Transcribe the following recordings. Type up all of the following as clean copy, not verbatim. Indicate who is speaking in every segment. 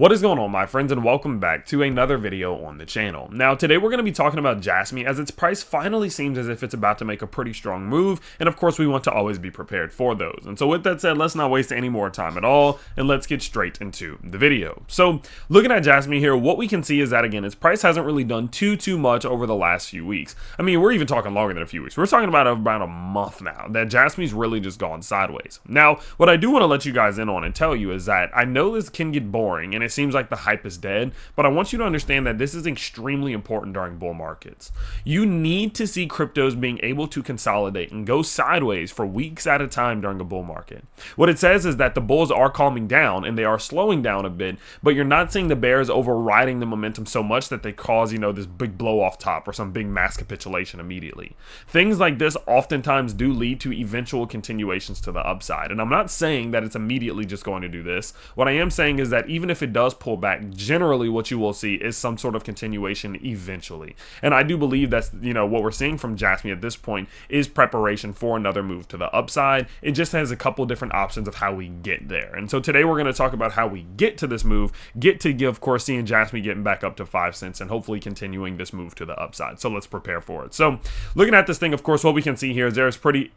Speaker 1: What is going on, my friends, and welcome back to another video on the channel. Now today we're going to be talking about Jasmy, as its price finally seems as if it's about to make a pretty strong move, and of course we want to always be prepared for those. And so with that said, let's not waste any more time at all, and let's get straight into the video. So looking at Jasmy here, what we can see is that again its price hasn't really done too much over the last few weeks. I mean, we're even talking longer than a few weeks. We're talking about a month now that Jasmy's really just gone sideways. Now what I do want to let you guys in on and tell you is that I know this can get boring and it seems like the hype is dead, but I want you to understand that this is extremely important during bull markets. You need to see cryptos being able to consolidate and go sideways for weeks at a time during a bull market. What it says is that the bulls are calming down and they are slowing down a bit, but you're not seeing the bears overriding the momentum so much that they cause, this big blow off top or some big mass capitulation immediately. Things like this oftentimes do lead to eventual continuations to the upside, and I'm not saying that it's immediately just going to do this. What I am saying is that even if it does pull back, generally what you will see is some sort of continuation eventually. And I do believe that's what we're seeing from Jasmy at this point is preparation for another move to the upside. It just has a couple different options of how we get there. And so today we're going to talk about how we get to this move, of course, seeing Jasmy getting back up to 5 cents and hopefully continuing this move to the upside. So let's prepare for it. So looking at this thing, of course, what we can see here is there's pretty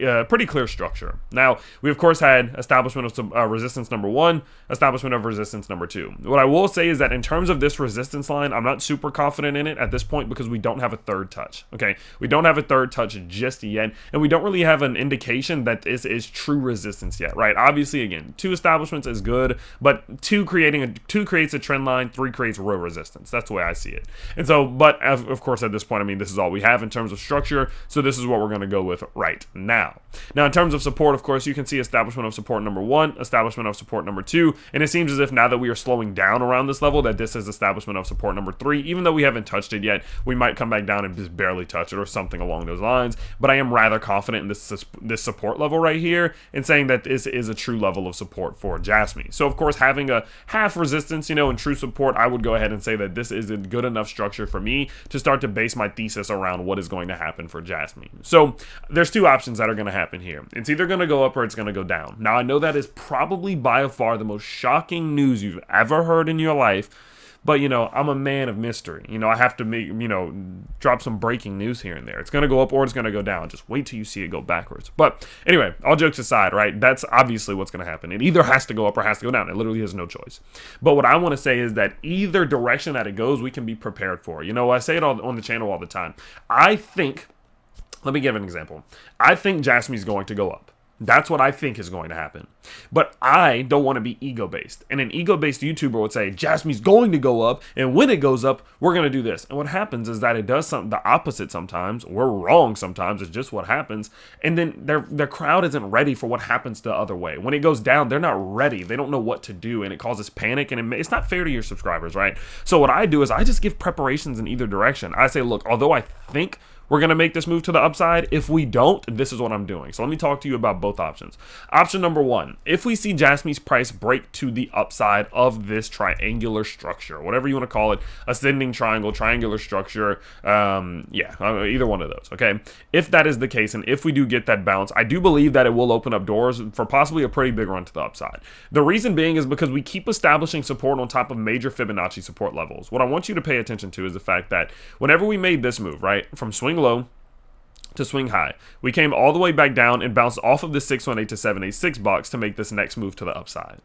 Speaker 1: clear structure. Now we of course had establishment of some resistance number 1, establishment of resistance number 2. What I will say is that in terms of this resistance line, I'm not super confident in it at this point because we don't have a third touch. Okay, we don't have a third touch just yet, and we don't really have an indication that this is true resistance yet, right? Obviously, again, 2 establishments is good, but 2 creates a trend line, 3 creates real resistance. That's the way I see it. And so, but of course, at this point, I mean, this is all we have in terms of structure, so this is what we're going to go with right now. Now, in terms of support, of course, you can see establishment of support number 1, establishment of support number 2, and it seems as if now that we are slowing down around this level, that this is establishment of support number 3. Even though we haven't touched it yet, we might come back down and just barely touch it or something along those lines. But I am rather confident in this support level right here and saying that this is a true level of support for Jasmy. So of course, having a half resistance, and true support, I would go ahead and say that this is a good enough structure for me to start to base my thesis around what is going to happen for Jasmy. So there's 2 options that are going to happen here. It's either going to go up or it's going to go down. Now I know that is probably by far the most shocking news you've ever heard in your life, but I'm a man of mystery. I have to make drop some breaking news here and there. It's going to go up or it's going to go down. Just wait till you see it go backwards. But anyway, all jokes aside, right? That's obviously what's going to happen. It either has to go up or has to go down. It literally has no choice. But what I want to say is that either direction that it goes, we can be prepared for. I say it on the channel all the time. Let me give an example. I think Jasmy's going to go up. That's what I think is going to happen. But I don't want to be ego-based. And an ego-based YouTuber would say, Jasmy's going to go up, and when it goes up, we're going to do this. And what happens is that it does something the opposite sometimes. We're wrong sometimes. It's just what happens. And then their crowd isn't ready for what happens the other way. When it goes down, they're not ready. They don't know what to do, and it causes panic, and it's not fair to your subscribers, right? So what I do is I just give preparations in either direction. I say, look, although I think we're going to make this move to the upside, if we don't, this is what I'm doing. So let me talk to you about both options. Option number 1, if we see Jasmy's price break to the upside of this triangular structure, whatever you want to call it, ascending triangle, triangular structure, either one of those, okay? If that is the case, and if we do get that bounce, I do believe that it will open up doors for possibly a pretty big run to the upside. The reason being is because we keep establishing support on top of major Fibonacci support levels. What I want you to pay attention to is the fact that whenever we made this move, right, from swing low to swing high, we came all the way back down and bounced off of the 618 to 786 box to make this next move to the upside.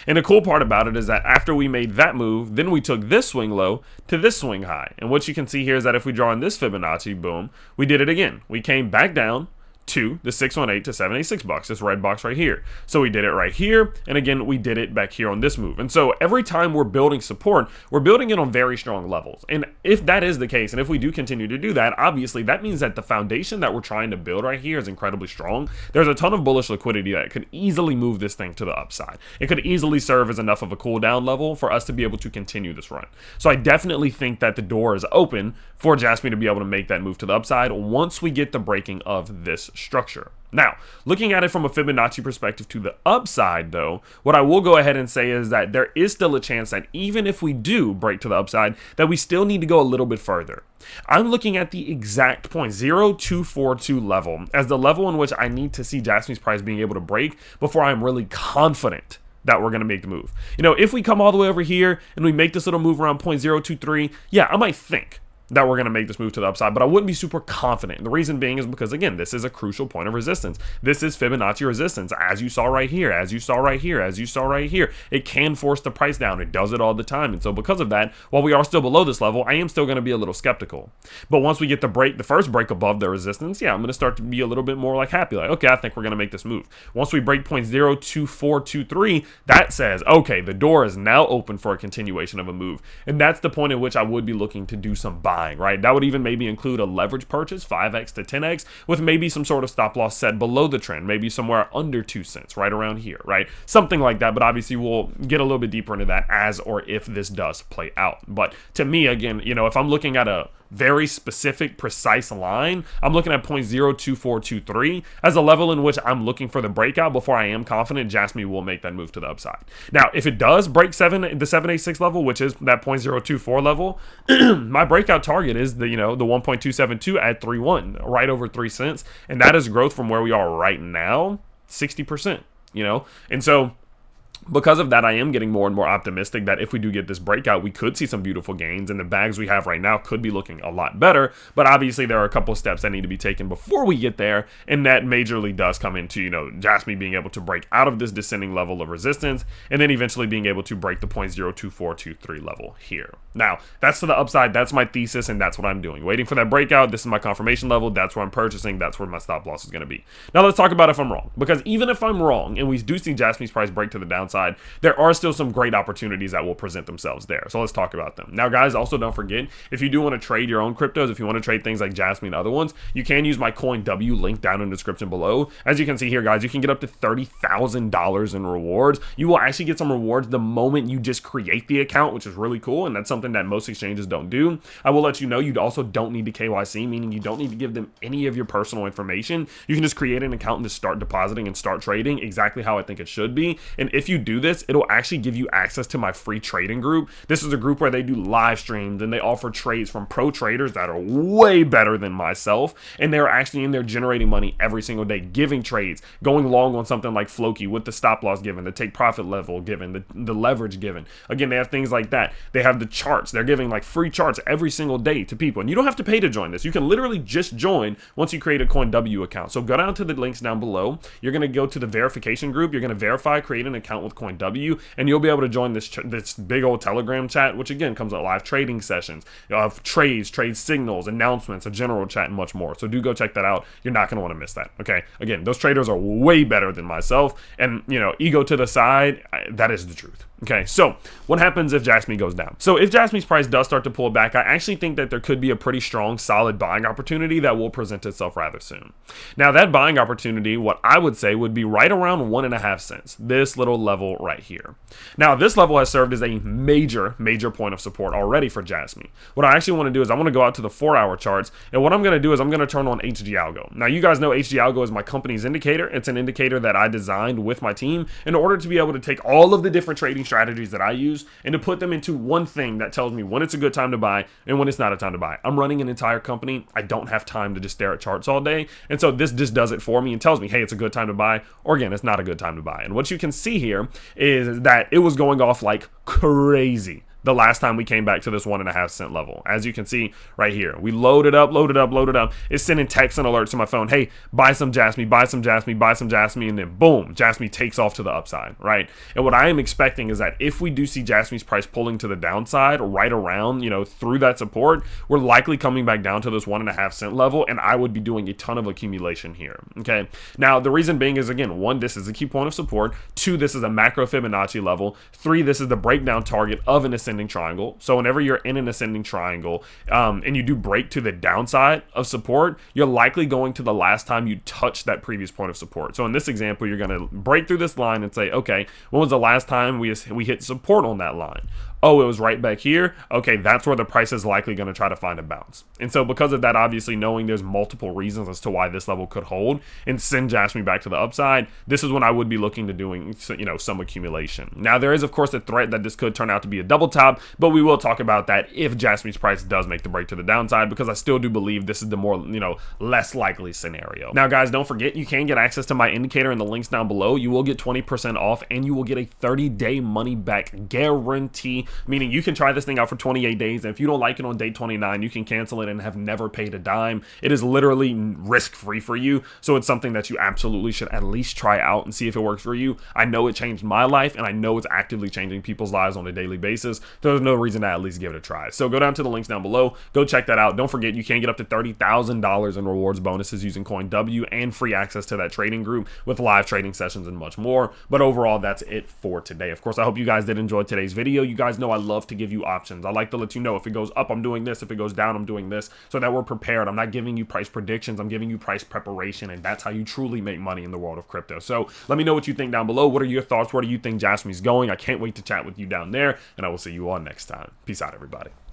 Speaker 1: And the cool part about it is that after we made that move, then we took this swing low to this swing high. And what you can see here is that if we draw in this Fibonacci, boom, we did it again. We came back down to the 618 to 786 box, this red box right here. So we did it right here, and again we did it back here on this move. And so every time we're building support, we're building it on very strong levels. And if that is the case, and if we do continue to do that, obviously that means that the foundation that we're trying to build right here is incredibly strong. There's a ton of bullish liquidity that could easily move this thing to the upside. It could easily serve as enough of a cool down level for us to be able to continue this run. So I definitely think that the door is open for Jasmy to be able to make that move to the upside once we get the breaking of this structure. Now, looking at it from a Fibonacci perspective to the upside, though, what I will go ahead and say is that there is still a chance that even if we do break to the upside, that we still need to go a little bit further. I'm looking at the exact point, 0.242 level, as the level in which I need to see Jasmy's price being able to break before I'm really confident that we're going to make the move. You know, if we come all the way over here and we make this little move around 0.023, yeah, I might think that we're going to make this move to the upside, but I wouldn't be super confident. And the reason being is because, again, this is a crucial point of resistance. This is Fibonacci resistance, as you saw right here, as you saw right here, as you saw right here. It can force the price down. It does it all the time. And so because of that, while we are still below this level, I am still going to be a little skeptical. But once we get the first break above the resistance, yeah, I'm going to start to be a little bit more like happy. Like, okay, I think we're going to make this move. Once we break 0.02423, that says, okay, the door is now open for a continuation of a move. And that's the point at which I would be looking to do some buying. Right? That would even maybe include a leverage purchase, 5x to 10x, with maybe some sort of stop loss set below the trend, maybe somewhere under 2 cents, right around here, right? Something like that, but obviously we'll get a little bit deeper into that as or if this does play out. But to me, again, you know, if I'm looking at a very specific, precise line, I'm looking at 0.02423 as a level in which I'm looking for the breakout before I am confident Jasmy will make that move to the upside. Now, if it does break the 786 level, which is that 0.024 level, my breakout target is the 1.272 at 3.1, right over 3 cents, and that is growth from where we are right now, 60%, you know, and so because of that, I am getting more and more optimistic that if we do get this breakout, we could see some beautiful gains, and the bags we have right now could be looking a lot better. But obviously, there are a couple of steps that need to be taken before we get there, and that majorly does come into, you know, Jasmy being able to break out of this descending level of resistance, and then eventually being able to break the 0.02423 level here. Now, that's to the upside. That's my thesis, and that's what I'm doing. Waiting for that breakout. This is my confirmation level. That's where I'm purchasing. That's where my stop loss is going to be. Now, let's talk about if I'm wrong, because even if I'm wrong, and we do see Jasmy's price break to the downside, there are still some great opportunities that will present themselves there. So let's talk about them. Now, guys, also don't forget, if you do want to trade your own cryptos, if you want to trade things like Jasmy and other ones, you can use my CoinW link down in the description below. As you can see here, guys, you can get up to $30,000 in rewards. You will actually get some rewards the moment you just create the account, which is really cool, and that's something that most exchanges don't do. I will let you know you also don't need to KYC, meaning you don't need to give them any of your personal information. You can just create an account and just start depositing and start trading exactly how I think it should be. And if you do this, it'll actually give you access to my free trading group. This is a group where they do live streams and they offer trades from pro traders that are way better than myself, and they're actually in there generating money every single day, giving trades, going long on something like Floki with the stop loss given, the take profit level given, the leverage given. Again, they have things like that. They have the charts. They're giving like free charts every single day to people, and you don't have to pay to join this. You can literally just join once you create a CoinW account. So go down to the links down below. You're going to go to the verification group. You're going to verify, create an account with CoinW, and you'll be able to join this big old Telegram chat, which again comes with live trading sessions, of trades, trade signals, announcements, a general chat, and much more. So do go check that out. You're not going to want to miss that. Okay, again, those traders are way better than myself, and you know, ego to the side, that is the truth. Okay, so what happens if Jasmy goes down? So if Jasmy's price does start to pull back, I actually think that there could be a pretty strong, solid buying opportunity that will present itself rather soon. Now, that buying opportunity, what I would say would be right around 1.5 cents, this little level right here. Now, this level has served as a major point of support already for Jasmy. What I actually want to do is I want to go out to the 4-hour charts, and what I'm going to do is I'm going to turn on HG Algo. Now, you guys know HG Algo is my company's indicator. It's an indicator that I designed with my team in order to be able to take all of the different trading strategies that I use and to put them into one thing that tells me when it's a good time to buy and when it's not a time to buy. I'm running an entire company. I don't have time to just stare at charts all day. And so this just does it for me and tells me, hey, it's a good time to buy, or again, it's not a good time to buy. And what you can see here is that it was going off like crazy the last time we came back to this 1.5 cent level. As you can see right here, we loaded up. It's sending texts and alerts to my phone. Hey, buy some Jasmy, buy some Jasmy, buy some Jasmy, and then boom, Jasmy takes off to the upside, right? And what I am expecting is that if we do see Jasmy's price pulling to the downside right around, you know, through that support, we're likely coming back down to this 1.5 cent level, and I would be doing a ton of accumulation here, okay? Now, the reason being is, again, 1, this is a key point of support. 2, this is a macro Fibonacci level. 3, this is the breakdown target of an ascending triangle. So whenever you're in an ascending triangle and you do break to the downside of support, you're likely going to the last time you touched that previous point of support. So in this example, you're going to break through this line and say, okay, when was the last time we hit support on that line? oh, it was right back here, okay, that's where the price is likely going to try to find a bounce. And so because of that, obviously knowing there's multiple reasons as to why this level could hold and send Jasmy back to the upside, this is when I would be looking to doing, you know, some accumulation. Now there is of course a threat that this could turn out to be a double top, but we will talk about that if Jasmy's price does make the break to the downside, because I still do believe this is the more, you know, less likely scenario. Now guys, don't forget you can get access to my indicator in the links down below. You will get 20% off and you will get a 30-day money back guarantee, meaning you can try this thing out for 28 days, and if you don't like it on day 29, you can cancel it and have never paid a dime. It is literally risk-free for you, so it's something that you absolutely should at least try out and see if it works for you. I know it changed my life, and I know it's actively changing people's lives on a daily basis, so there's no reason to at least give it a try. So go down to the links down below, go check that out. Don't forget you can get up to $30,000 in rewards bonuses using CoinW and free access to that trading group with live trading sessions and much more. But overall, that's it for today. Of course, I hope you guys did enjoy today's video. You guys know I love to give you options. I like to let you know if it goes up, I'm doing this. If it goes down, I'm doing this, so that we're prepared. I'm not giving you price predictions. I'm giving you price preparation, and that's how you truly make money in the world of crypto. So let me know what you think down below. What are your thoughts? Where do you think Jasmy's going? I can't wait to chat with you down there, and I will see you all next time. Peace out, everybody.